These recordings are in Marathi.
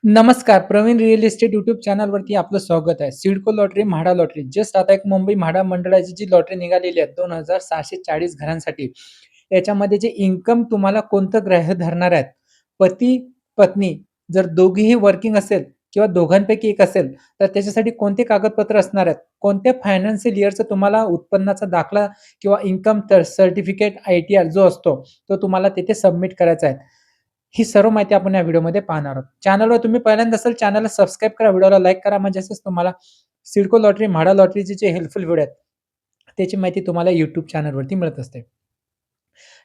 नमस्कार. प्रवीण रिअल इस्टेट यूट्यूब चॅनलवरती आपलं स्वागत आहे. CIDCO lottery, MHADA lottery just आता एक मुंबई म्हाडा मंडळाची जी लॉटरी निघालेली आहे 2,640 घरांसाठी. याच्यामध्ये जे इन्कम तुम्हाला कोणतं ग्राह्य धरणार आहेत. पती-पत्नी जर दोघेही वर्किंग असेल किंवा दोघांपैकी एक असेल, तर त्याच्यासाठी कोणते कागदपत्र असणार आहेत? कोणत्या फायनान्शियल इयरचा तुम्हाला उत्पन्नाचा दाखला किंवा इन्कम सर्टिफिकेट आय-टी-आर जो असतो, तो तुम्हाला तिथे सबमिट करायचा आहे. ही सर्व माहिती आपण या व्हिडिओमध्ये पाहणार आहोत. चॅनलवर तुम्ही पहिल्यांदा असाल चॅनलला सबस्क्राईब करा, व्हिडिओला लाईक करा म्हणजे असंच तुम्हाला सिडको लॉटरी, म्हाडा लॉटरीचे जे हेल्पफुल व्हिडिओ आहेत, त्याची माहिती तुम्हाला YouTube चॅनलवरती मिळत असते.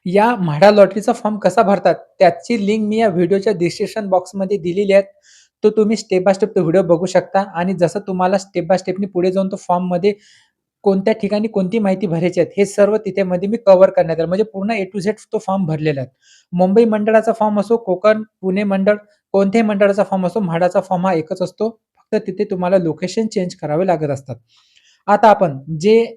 या म्हाडा लॉटरीचा फॉर्म कसा भरतात, त्याची लिंक मी या व्हिडिओच्या डिस्क्रिप्शन बॉक्समध्ये दिलेली आहे. तो तुम्ही स्टेप बाय स्टेप तो व्हिडिओ बघू शकता आणि जसं तुम्हाला स्टेप बाय स्टेपनी पुढे जाऊन तो फॉर्ममध्ये कोणत्या ठिकाणी कोणती माहिती भरायची आहे, हे सर्व तिथे मध्ये मी कव्हर करण्यात आलं. म्हणजे पूर्ण ए टू झेड तो फॉर्म भरलेला आहे. मुंबई मंडळाचा फॉर्म असो, कोकण, पुणे मंडळ, कोणत्याही मंडळाचा फॉर्म असो, म्हाडाचा फॉर्म हा एकच असतो. फक्त तिथे तुम्हाला लोकेशन चेंज करावे लागत असतात. आता आपण जे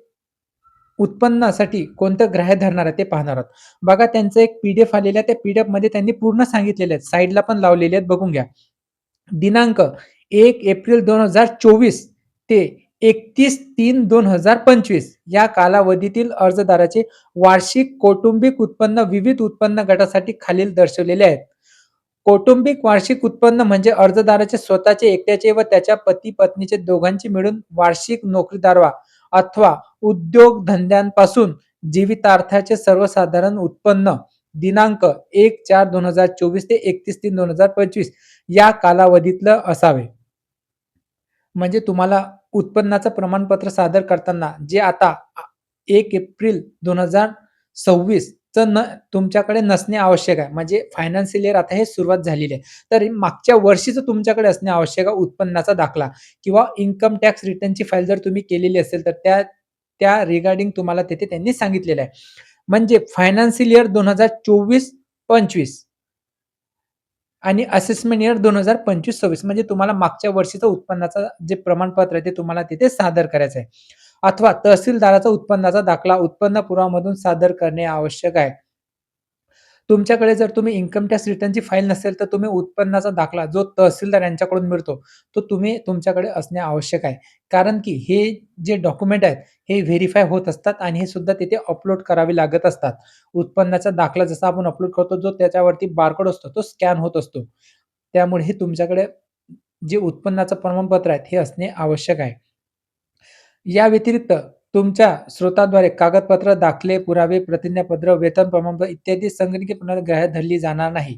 उत्पन्नासाठी कोणतं ग्राह्य धरणार आहे ते पाहणार आहोत. बघा त्यांचं एक पी-डी-एफ आलेलं आहे. त्या पी-डी-एफमध्ये त्यांनी पूर्ण सांगितलेले आहेत. साइडला पण लावलेले आहेत बघून घ्या. दिनांक 1 एप्रिल 2024 ते 31/3/2025 या कालावधीतील अर्जदाराचे वार्षिक कौटुंबिक उत्पन्न विविध उत्पन्न गटासाठी खालील दर्शवलेले आहेत. कौटुंबिक वार्षिक उत्पन्न म्हणजे अर्जदाराचे स्वतःचे एकट्याचे व त्याच्या पती-पत्नीचे दोघांचे मिळून वार्षिक नोकरीदारवा अथवा उद्योग-धंद्यांपासून जीवितार्थाचे सर्वसाधारण उत्पन्न दिनांक 1/4/2024 ते 31/3/2025 या कालावधीतलं असावे. म्हणजे तुम्हाला उत्पन्नाचं प्रमाणपत्र सादर करताना जे आता 1 एप्रिल 2026 चं तुमच्याकडे नसणे आवश्यक आहे. म्हणजे फायनान्शियल इयर आता हे सुरुवात झालेली आहे. तर मागच्या वर्षीचं तुमच्याकडे असणे आवश्यक आहे उत्पन्नाचा दाखला किंवा इन्कम टॅक्स रिटर्नची फाईल जर तुम्ही केलेली असेल तर त्या त्या रिगार्डिंग तुम्हाला तिथे त्यांनी सांगितलेलं आहे. म्हणजे फायनान्शियल इयर 2024-25 आणि असेसमेंट इयर 2025-26 म्हणजे तुम्हाला मागच्या वर्षीचं उत्पन्नाचं जे प्रमाणपत्र आहे ते तुम्हाला तिथे सादर करायचं आहे. अथवा तहसीलदाराचा उत्पन्नाचा दाखला उत्पन्न पुरावामधून सादर करणे आवश्यक आहे. तुमच्याकडे जर तुम्ही इन्कम टॅक्स रिटर्नची फाईल नसेल, तर तुम्ही उत्पन्नाचा दाखला जो तहसीलदार यांच्याकडून मिळतो, तो तुम्ही तुमच्याकडे असणे आवश्यक आहे. कारण की हे जे डॉक्युमेंट आहेत, हे व्हेरिफाय होत असतात आणि हे सुद्धा तिथे अपलोड करावे लागत असतात. उत्पन्नाचा दाखला जसा आपण अपलोड करतो, जो त्याच्यावरती बारकोड असतो, तो स्कॅन होत असतो. त्यामुळे हे तुमच्याकडे जे उत्पन्नाचं प्रमाणपत्र आहे, हे असणे आवश्यक आहे. या व्यतिरिक्त तुमच्या स्रोताद्वारे कागदपत्र, दाखले, पुरावे, प्रतिज्ञापत्र, वेतन प्रमाणपत्र इत्यादी संगणकीय ग्राह्य धरली जाणार नाही.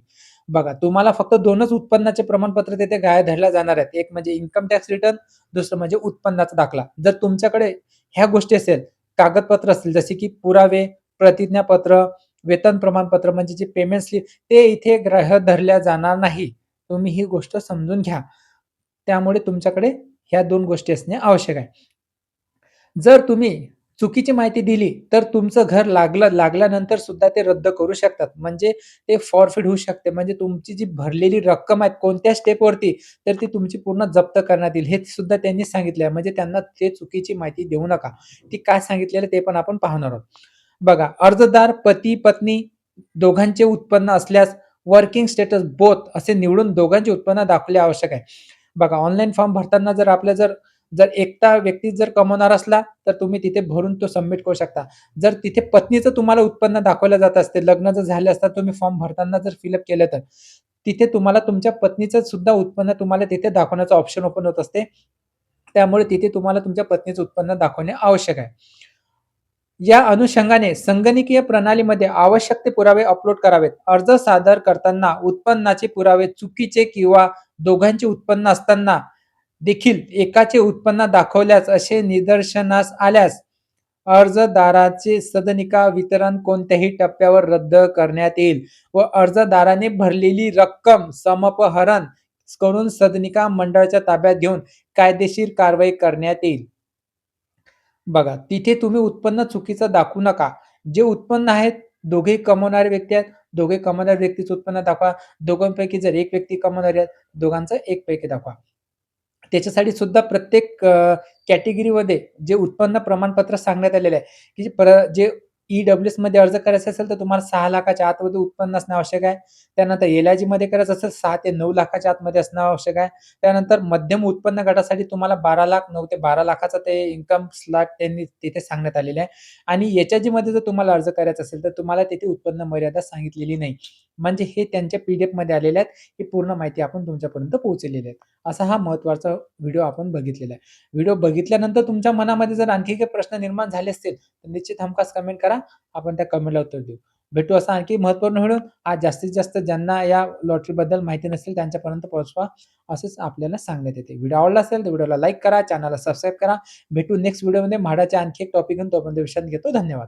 बघा, तुम्हाला फक्त 2च उत्पन्नाचे प्रमाणपत्र तिथे ग्राह्य धरल्या जाणार आहेत. एक म्हणजे इन्कम टॅक्स रिटर्न, दुसरं म्हणजे उत्पन्नाचा दाखला. जर तुमच्याकडे ह्या गोष्टी असेल, कागदपत्र असतील जसे की पुरावे, प्रतिज्ञापत्र, वेतन प्रमाणपत्र म्हणजे जे पेमेंट स्लिप ते इथे ग्राह्य धरल्या जाणार नाही. तुम्ही ही गोष्ट समजून घ्या. त्यामुळे तुमच्याकडे ह्या 2 गोष्टी असणे आवश्यक आहे. जर तुम्ही चुकीची माहिती दिली, तर तुमचं घर लागल्यानंतर सुद्धा ते रद्द करू शकतात. म्हणजे ते फॉरफिट होऊ शकते. म्हणजे तुमची जी भरलेली रक्कम आहे कोणत्या स्टेपवरती, तर ती तुमची पूर्ण जप्त करण्यात येईल. हे सुद्धा त्यांनी सांगितले आहे. म्हणजे त्यांना ते चुकीची माहिती देऊ नका. ती काय सांगितलेलं ते पण आपण पाहणार आहोत. बघा, अर्जदार पती-पत्नी दोघांचे उत्पन्न असल्यास वर्किंग स्टेटस बोथ असे निवडून दोघांचे उत्पन्न दाखवले आवश्यक आहे. बघा, ऑनलाईन फॉर्म भरताना जर आपल्या जर जर एकटा व्यक्ती जर कमवणार असला, तर तुम्ही तिथे भरून तो सबमिट करू शकता. जर तिथे पत्नीचं तुम्हाला उत्पन्न दाखवलं जात असते, लग्न जर झाले असता तुम्ही फॉर्म भरताना जर फिलअप केलं तर, तिथे तुम्हाला तुमच्या पत्नीचं सुद्धा उत्पन्न तुम्हाला तिथे दाखवण्याचं ऑप्शन ओपन होत असते. त्यामुळे तिथे तुम्हाला तुमच्या पत्नीचं उत्पन्न दाखवणे आवश्यक आहे. या अनुषंगाने संगणकीय प्रणालीमध्ये आवश्यक ते पुरावे अपलोड करावेत. अर्ज सादर करताना उत्पन्नाचे पुरावे चुकीचे किंवा दोघांचे उत्पन्न असताना देखील एकाचे उत्पन्न दाखवल्यास असे निदर्शनास आल्यास अर्जदाराचे सदनिका वितरण कोणत्याही टप्प्यावर रद्द करण्यात येईल व अर्जदाराने भरलेली रक्कम समपहरण करून सदनिका मंडळाच्या ताब्यात घेऊन कायदेशीर कारवाई करण्यात येईल. बघा, तिथे तुम्ही उत्पन्न चुकीचं दाखवू नका. जे उत्पन्न आहेत, दोघेही कमवणारे व्यक्ती आहेत, दोघे कमवणाऱ्या व्यक्तीचं उत्पन्न दाखवा. दोघांपैकी जर एक व्यक्ती कमवणारी आहे, दोघांचं एक पैकी दाखवा. त्याच्यासाठी सुद्धा प्रत्येक कॅटेगरीमध्ये जे उत्पन्न प्रमाणपत्र सांगण्यात आलेलं आहे, की जे ई-डब्ल्यू-एसमध्ये अर्ज करायचा असेल, तर तुम्हाला 6,00,000च्या आतमध्ये उत्पन्न असणं आवश्यक आहे. त्यानंतर एल-आय-जीमध्ये करायचं असेल 6 ते 9,00,000च्या आतमध्ये असणं आवश्यक आहे. त्यानंतर मध्यम उत्पन्न गटासाठी तुम्हाला 12,00,000 9 ते 12,00,000चा ते इन्कम स्लॅब त्यांनी तिथे सांगण्यात आलेलं आहे. आणि एच-आय-जीमध्ये जर तुम्हाला अर्ज करायचा असेल, तर तुम्हाला तिथे उत्पन्न मर्यादा सांगितलेली नाही. म्हणजे हे त्यांच्या पी-डी-एफमध्ये आलेले आहेत. ही पूर्ण माहिती आपण तुमच्यापर्यंत पोहोचवलेली आहे. असा हा महत्त्वाचा व्हिडिओ आपण बघितलेला आहे. व्हिडिओ बघितल्यानंतर तुमच्या मनामध्ये जर आणखी काही प्रश्न निर्माण झाले असतील, तर निश्चित हमखास कमेंट करा. आपण त्या कमेंटला उत्तर देऊ. भेटू असा आणखी महत्त्वपूर्ण व्हिडिओ. आज जास्तीत जास्त ज्यांना या लॉटरीबद्दल माहिती नसेल त्यांच्यापर्यंत पोहोचवा, असंच आपल्याला सांगण्यात येते. व्हिडिओ आवडला असेल तर व्हिडिओला लाईक करा, चॅनलला सबस्क्राईब करा. भेटू नेक्स्ट व्हिडिओमध्ये म्हाडाच्या आणखी एक टॉपिक घेऊन तोपर्यंत विश्रांती घेतो. धन्यवाद.